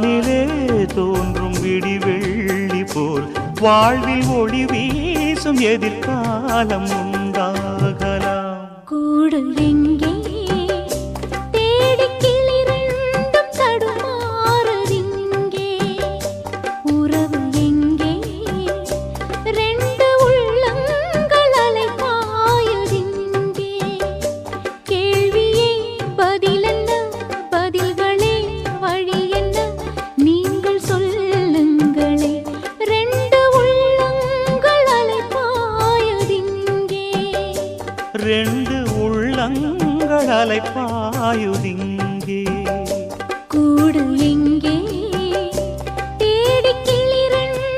வானிலே தோன்றும் விடிவெள்ளி போல் வாழ்வில் ஒளி வீசும் எதிர்காலம் உண்டாகலாம். கூடு எங்கே தேடி கிளிரண்டும் தடுமாறுதிங்கே. உறவு எங்கே ரெண்டு உள்ளங்கள் அலைபாயுதிங்கே. கேள்வியே பதிலென்ன, பதில்களே வழி என்ன, நீங்கள் சொல்லுங்களே. ரெண்டு உள்ளங்கள் அலைபாயுதிங்கே. ரெண்டு உள்ளங்கள் அலைபாயுதிங்கே.